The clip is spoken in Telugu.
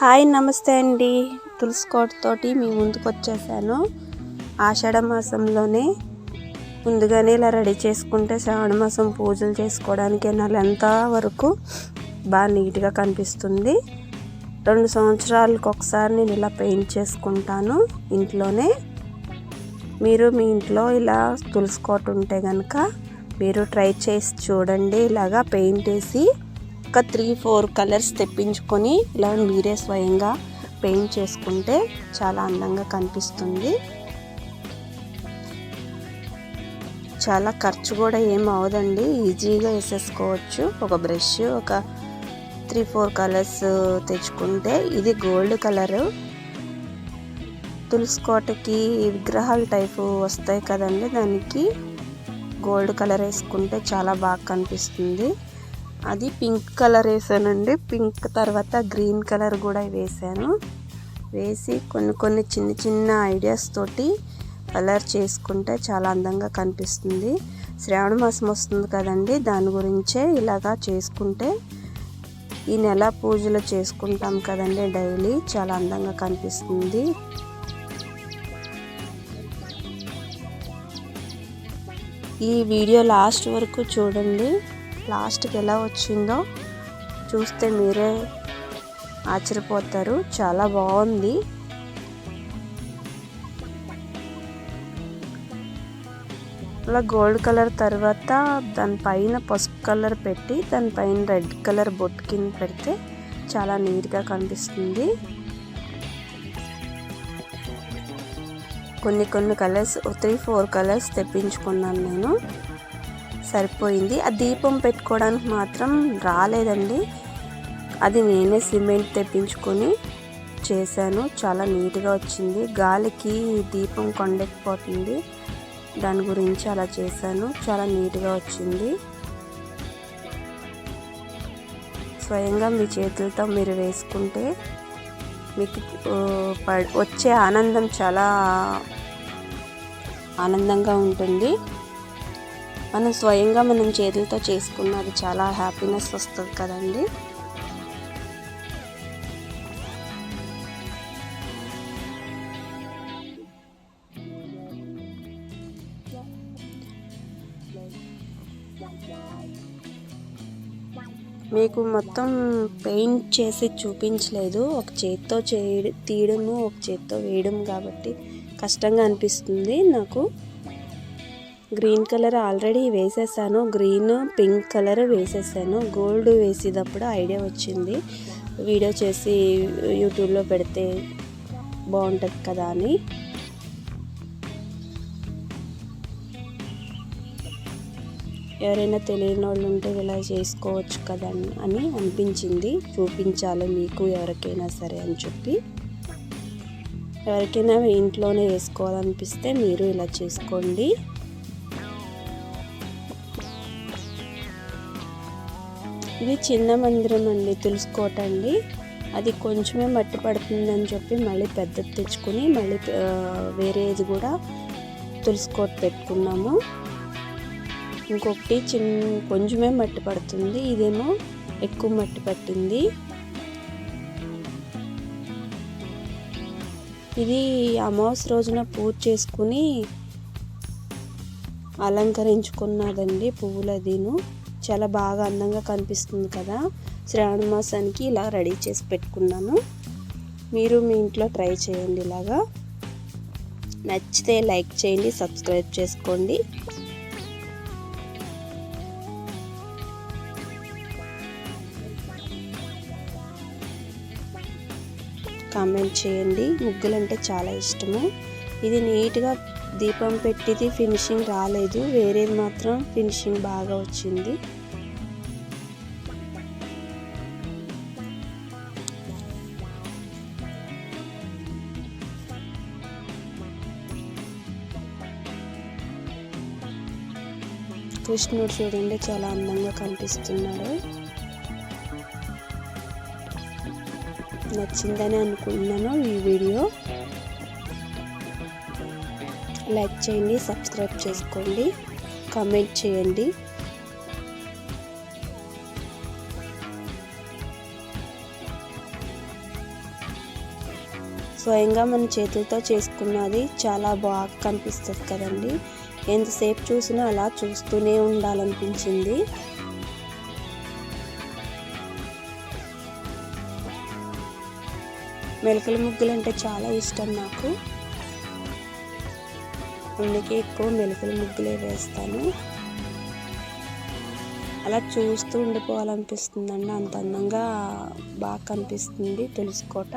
హాయ్ నమస్తే అండి. తులసి కోట తోటి మీ ముందుకు వచ్చేసాను. ఆషాఢ మాసంలోనే ముందుగానే ఇలా రెడీ చేసుకుంటే శ్రావణ మాసం పూజలు చేసుకోవడానికి నెలంతా వరకు బాగా నీట్గా కనిపిస్తుంది. 2 సంవత్సరాలకు ఒకసారి నేను ఇలా పెయింట్ చేసుకుంటాను ఇంట్లోనే. మీరు మీ ఇంట్లో ఇలా తులసి కోట ఉంటే కనుక మీరు ట్రై చేసి చూడండి. ఇలాగా పెయింట్ వేసి ఒక 3-4 కలర్స్ తెప్పించుకొని ఇలా మీరే స్వయంగా పెయింట్ చేసుకుంటే చాలా అందంగా కనిపిస్తుంది. చాలా ఖర్చు కూడా ఏం అవదండి, ఈజీగా వేసేసుకోవచ్చు. ఒక బ్రష్, ఒక 3-4 కలర్స్ తెచ్చుకుంటే. ఇది గోల్డ్ కలరు. తులసి కోటకి విగ్రహాల టైపు వస్తాయి కదండి, దానికి గోల్డ్ కలర్ వేసుకుంటే చాలా బాగా కనిపిస్తుంది. అది పింక్ కలర్ వేసానండి. పింక్ తర్వాత గ్రీన్ కలర్ కూడా వేసాను. వేసి కొన్ని చిన్న చిన్న ఐడియాస్ తోటి కలర్ చేసుకుంటే చాలా అందంగా కనిపిస్తుంది. శ్రావణ మాసం వస్తుంది కదండి, దాని గురించే ఇలాగా చేసుకుంటే ఈ నెల పూజలు చేసుకుంటాం కదండి డైలీ, చాలా అందంగా కనిపిస్తుంది. ఈ వీడియో లాస్ట్ వరకు చూడండి. లాస్ట్కి ఎలా వచ్చిందో చూస్తే మీరే ఆశ్చర్యపోతారు. చాలా బాగుంది. అలా గోల్డ్ కలర్ తర్వాత దానిపైన పసుపు కలర్ పెట్టి దానిపైన రెడ్ కలర్ బొట్టు కింద పెడితే చాలా నీట్గా కనిపిస్తుంది. కొన్ని కలర్స్ 3-4 కలర్స్ తెప్పించుకున్నాను నేను, సరిపోయింది. ఆ దీపం పెట్టుకోవడానికి మాత్రం రాలేదండి. అది నేనే సిమెంట్ తెప్పించుకొని చేశాను. చాలా నీట్గా వచ్చింది. గాలికి దీపం కొండెక్కిపోతుంది, దాని గురించి అలా చేశాను. చాలా నీట్గా వచ్చింది. స్వయంగా మీ చేతులతో మీరు వేసుకుంటే మీకు వచ్చే ఆనందం చాలా ఆనందంగా ఉంటుంది. మనం స్వయంగా మనం చేతులతో చేసుకున్నది చాలా హ్యాపీనెస్ వస్తుంది కదండి. మీకు మొత్తం పెయింట్ చేసి చూపించలేదు, ఒక చేత్తో తీయడము ఒక చేత్తో వేయడం కాబట్టి కష్టంగా అనిపిస్తుంది నాకు. గ్రీన్ కలర్ ఆల్రెడీ వేసేసాను, గ్రీన్ పింక్ కలర్ వేసేసాను. గోల్డ్ వేసేటప్పుడు ఐడియా వచ్చింది, వీడియో చేసి యూట్యూబ్లో పెడితే బాగుంటుంది కదా అని. ఎవరైనా తెలియని వాళ్ళు ఉంటే ఇలా చేసుకోవచ్చు కదా అని అనిపించింది. చూపించాలి మీకు ఎవరికైనా సరే అని చెప్పి. ఎవరికైనా ఇంట్లోనే వేసుకోవాలనిపిస్తే మీరు ఇలా చేసుకోండి. ఇది చిన్న మందిరం అండి, తులసి కోట అండి. అది కొంచెమే మట్టి పడుతుందని చెప్పి మళ్ళీ పెద్దది తెచ్చుకొని మళ్ళీ వేరేది కూడా తులసి కోట పెట్టుకున్నాము. ఇంకొకటి కొంచెమే మట్టి పడుతుంది, ఇదేమో ఎక్కువ మట్టి పట్టింది. ఇది అమావాస్య రోజున పూజ చేసుకుని అలంకరించుకున్నదండి పువ్వులదిను. చాలా బాగా అందంగా కనిపిస్తుంది కదా. శ్రావణ మాసానికి ఇలా రెడీ చేసి పెట్టుకున్నాను. మీరు మీ ఇంట్లో ట్రై చేయండి. ఇలాగా నచ్చితే లైక్ చేయండి, సబ్స్క్రైబ్ చేసుకోండి. కామెంట్ చేయండి. ముగ్గులంటే చాలా ఇష్టము. ఇది నీట్గా దీపం పెట్టిది ఫినిషింగ్ రాలేదు, వేరేది మాత్రం ఫినిషింగ్ బాగా వచ్చింది. కృష్ణుడు చూడండి చాలా అందంగా కనిపిస్తున్నాడు. నచ్చిందని అనుకుంటున్నాను ఈ వీడియో. లైక్ చేయండి, సబ్స్క్రైబ్ చేసుకోండి, కామెంట్ చేయండి. స్వయంగా మన చేతులతో చేసుకున్నది చాలా బాగా కనిపిస్తుంది కదండి. ఎంతసేపు చూసినా అలా చూస్తూనే ఉండాలనిపించింది. మెలకల ముగ్గులు అంటే చాలా ఇష్టం నాకు, అందుకే ఎక్కువ మెలకల ముగ్గులే వేస్తాను. అలా చూస్తూ ఉండిపోవాలనిపిస్తుందండి, అంత అందంగా బాగా కనిపిస్తుంది తులసి కోట.